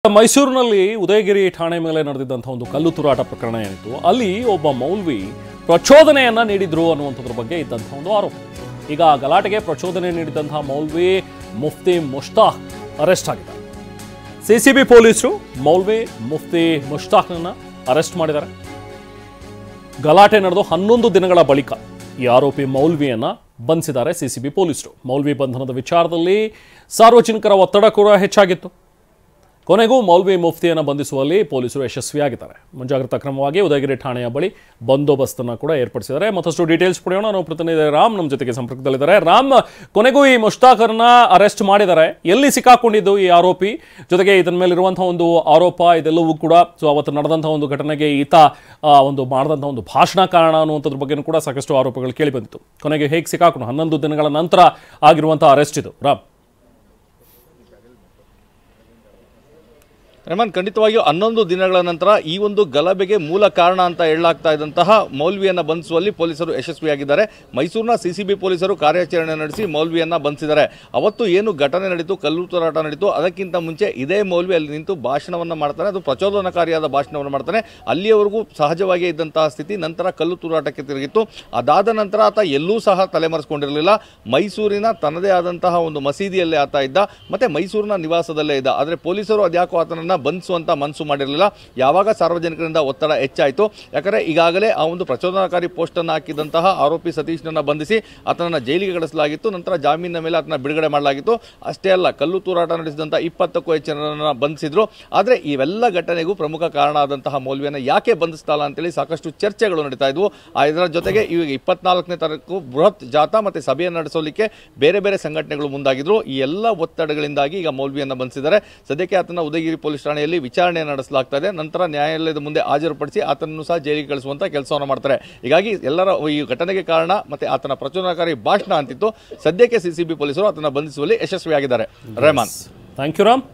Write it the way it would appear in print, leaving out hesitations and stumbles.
ಮೈಸೂರಿನಲ್ಲಿ ಉದಯಗಿರಿ ಠಾಣೆ ಮೇಲೆ ನಡೆದಿದ್ದಂತಹ ಒಂದು ಕಲ್ಲು ತೂರಾಟ ಪ್ರಕರಣ ಏನಿತ್ತು ಅಲ್ಲಿ ಒಬ್ಬ ಮೌಲ್ವಿ ಪ್ರಚೋದನೆಯನ್ನ ನೀಡಿದ್ರು ಅನ್ನುವಂಥದ್ರ ಬಗ್ಗೆ ಇದ್ದಂತಹ ಒಂದು ಆರೋಪ. ಈಗ ಗಲಾಟೆಗೆ ಪ್ರಚೋದನೆ ನೀಡಿದಂತಹ ಮೌಲ್ವಿ ಮುಫ್ತಿ ಮುಷ್ತಾಕ್ ಅರೆಸ್ಟ್ ಆಗಿದ್ದಾರೆ. ಸಿಸಿಬಿ ಪೊಲೀಸರು ಮೌಲ್ವಿ ಮುಫ್ತಿ ಮುಷ್ತಾಕ್ನನ್ನ ಅರೆಸ್ಟ್ ಮಾಡಿದ್ದಾರೆ. ಗಲಾಟೆ ನಡೆದು 11 ದಿನಗಳ ಬಳಿಕ ಈ ಆರೋಪಿ ಮೌಲ್ವಿಯನ್ನ ಬಂಧಿಸಿದ್ದಾರೆ ಸಿಸಿಬಿ ಪೊಲೀಸರು. ಮೌಲ್ವಿ ಬಂಧನದ ವಿಚಾರದಲ್ಲಿ ಸಾರ್ವಜನಿಕರ ಒತ್ತಡ ಕೂಡ ಹೆಚ್ಚಾಗಿತ್ತು. ಕೊನೆಗೂ ಮೌಲ್ವಿ ಮುಫ್ತಿಯನ್ನು ಬಂಧಿಸುವಲ್ಲಿ ಪೊಲೀಸರು ಯಶಸ್ವಿಯಾಗಿದ್ದಾರೆ. ಮುಂಜಾಗ್ರತಾ ಕ್ರಮವಾಗಿ ಉದಯಗಿರಿ ಠಾಣೆಯ ಬಳಿ ಬಂದೋಬಸ್ತನ್ನು ಕೂಡ ಏರ್ಪಡಿಸಿದ್ದಾರೆ. ಮತ್ತಷ್ಟು ಡೀಟೇಲ್ಸ್ ಪಡೆಯೋಣ. ನಾವು ಪ್ರತಿನಿಧಿ ರಾಮ್ ನಮ್ಮ ಜೊತೆಗೆ ಸಂಪರ್ಕದಲ್ಲಿದ್ದಾರೆ. ರಾಮ್, ಕೊನೆಗೂ ಈ ಮುಷ್ತಾಕರ್ನ ಅರೆಸ್ಟ್ ಮಾಡಿದ್ದಾರೆ. ಎಲ್ಲಿ ಸಿಕ್ಕಾಕೊಂಡಿದ್ದು ಈ ಆರೋಪಿ, ಜೊತೆಗೆ ಇದರ ಮೇಲೆ ಇರುವಂತಹ ಒಂದು ಆರೋಪ ಇದೆಲ್ಲವೂ ಕೂಡ ಅವತ್ತು ನಡೆದಂತಹ ಒಂದು ಘಟನೆಗೆ ಈತ ಒಂದು ಮಾಡಿದಂತಹ ಒಂದು ಭಾಷಣ ಕಾರಣ ಅನ್ನುವಂಥದ್ರ ಬಗ್ಗೆ ಕೂಡ ಸಾಕಷ್ಟು ಆರೋಪಗಳು ಕೇಳಿ ಬಂದಿತ್ತು. ಕೊನೆಗೆ ಹೇಗೆ ಸಿಕ್ಕಾಕೊಂಡು 11 ದಿನಗಳ ನಂತರ ಆಗಿರುವಂತಹ ಅರೆಸ್ಟ್ ಇದು ರಾಮ್? ರೆಹಮಾನ್, ಖಂಡಿತವಾಗಿಯೂ 11 ದಿನಗಳ ನಂತರ ಈ ಒಂದು ಗಲಭೆಗೆ ಮೂಲ ಕಾರಣ ಅಂತ ಹೇಳಲಾಗ್ತಾ ಇದ್ದಂತಹ ಮೌಲ್ವಿಯನ್ನು ಬಂಧಿಸುವಲ್ಲಿ ಪೊಲೀಸರು ಯಶಸ್ವಿಯಾಗಿದ್ದಾರೆ. ಮೈಸೂರಿನ ಸಿಸಿಬಿ ಪೊಲೀಸರು ಕಾರ್ಯಾಚರಣೆ ನಡೆಸಿ ಮೌಲ್ವಿಯನ್ನು ಬಂಧಿಸಿದ್ದಾರೆ. ಅವತ್ತು ಏನು ಘಟನೆ ನಡೀತು, ಕಲ್ಲು ತೂರಾಟ ನಡೀತು, ಅದಕ್ಕಿಂತ ಮುಂಚೆ ಇದೇ ಮೌಲ್ವಿ ಅಲ್ಲಿ ನಿಂತು ಭಾಷಣವನ್ನು ಮಾಡ್ತಾನೆ. ಅದು ಪ್ರಚೋದನಕಾರಿಯಾದ ಭಾಷಣವನ್ನು ಮಾಡ್ತಾನೆ. ಅಲ್ಲಿಯವರೆಗೂ ಸಹಜವಾಗಿ ಇದ್ದಂತಹ ಸ್ಥಿತಿ ನಂತರ ಕಲ್ಲು ತೂರಾಟಕ್ಕೆ ತಿರುಗಿತ್ತು. ಅದಾದ ನಂತರ ಆತ ಎಲ್ಲೂ ಸಹ ತಲೆಮರೆಸಿಕೊಂಡಿರಲಿಲ್ಲ. ಮೈಸೂರಿನ ತನ್ನದೇ ಆದಂತಹ ಒಂದು ಮಸೀದಿಯಲ್ಲೇ ಆತ ಇದ್ದ, ಮತ್ತೆ ಮೈಸೂರಿನ ನಿವಾಸದಲ್ಲೇ ಇದ್ದ. ಆದರೆ ಪೊಲೀಸರು ಅದ್ಯಾಕೋ ಆತನನ್ನು ಬಂಧಿಸುವಂತ ಮನಸ್ಸು ಮಾಡಿರಲಿಲ್ಲ. ಯಾವಾಗ ಸಾರ್ವಜನಿಕರಿಂದ ಒತ್ತಡ ಹೆಚ್ಚಾಯಿತು, ಯಾಕಂದರೆ ಈಗಾಗಲೇ ಆ ಒಂದು ಪ್ರಚೋದನಕಾರಿ ಪೋಸ್ಟ್ ಅನ್ನು ಹಾಕಿದಂತಹ ಆರೋಪಿ ಸತೀಶ್ನನ್ನು ಬಂಧಿಸಿ ಆತನನ್ನ ಜೈಲಿಗೆ ಕಳಿಸಲಾಗಿತ್ತು. ನಂತರ ಜಾಮೀನಿನ ಮೇಲೆ ಆತನ ಬಿಡುಗಡೆ ಮಾಡಲಾಗಿತ್ತು. ಅಷ್ಟೇ ಅಲ್ಲ, ಕಲ್ಲು ತೂರಾಟ ನಡೆಸಿದಂಥ 20ಕ್ಕೂ ಹೆಚ್ಚು ಜನರನ್ನು ಬಂಧಿಸಿದ್ರು. ಆದರೆ ಇವೆಲ್ಲ ಘಟನೆಗೂ ಪ್ರಮುಖ ಕಾರಣ ಆದಂತಹ ಮೌಲ್ವಿಯನ್ನು ಯಾಕೆ ಬಂಧಿಸ್ತಲ್ಲ ಅಂತೇಳಿ ಸಾಕಷ್ಟು ಚರ್ಚೆಗಳು ನಡೀತಾ ಇದ್ವು. ಇದರ ಜೊತೆಗೆ ಈಗ 24ನೇ ತಾರೀಕು ಬೃಹತ್ ಜಾಥಾ ಮತ್ತೆ ಸಭೆಯನ್ನು ನಡೆಸೋಲಿಕ್ಕೆ ಬೇರೆ ಬೇರೆ ಸಂಘಟನೆಗಳು ಮುಂದಾಗಿದ್ರು. ಈ ಎಲ್ಲ ಒತ್ತಡಗಳಿಂದಾಗಿ ಈಗ ಮೌಲ್ವಿಯನ್ನು ಬಂಧಿಸಿದ್ದಾರೆ. ಸದ್ಯಕ್ಕೆ ಆತನ ಉದಯಗಿರಿ ಪೊಲೀಸ್ ಠಾಣೆಯಲ್ಲಿ ವಿಚಾರಣೆ ನಡೆಸಲಾಗ್ತಾ ಇದೆ. ನಂತರ ನ್ಯಾಯಾಲಯದ ಮುಂದೆ ಹಾಜರುಪಡಿಸಿ ಆತನನ್ನು ಸಹ ಜೈಲಿಗೆ ಕಳಿಸುವಂತ ಕೆಲಸವನ್ನು ಮಾಡ್ತಾರೆ. ಹೀಗಾಗಿ ಎಲ್ಲರ ಈ ಘಟನೆಗೆ ಕಾರಣ ಮತ್ತೆ ಆತನ ಪ್ರಚೋದನಕಾರಿ ಭಾಷಣ ಅಂತಿತ್ತು. ಸದ್ಯಕ್ಕೆ ಸಿಸಿಬಿ ಪೊಲೀಸರು ಆತನ ಬಂಧಿಸುವಲ್ಲಿ ಯಶಸ್ವಿಯಾಗಿದ್ದಾರೆ. Rahman, thank you Ram.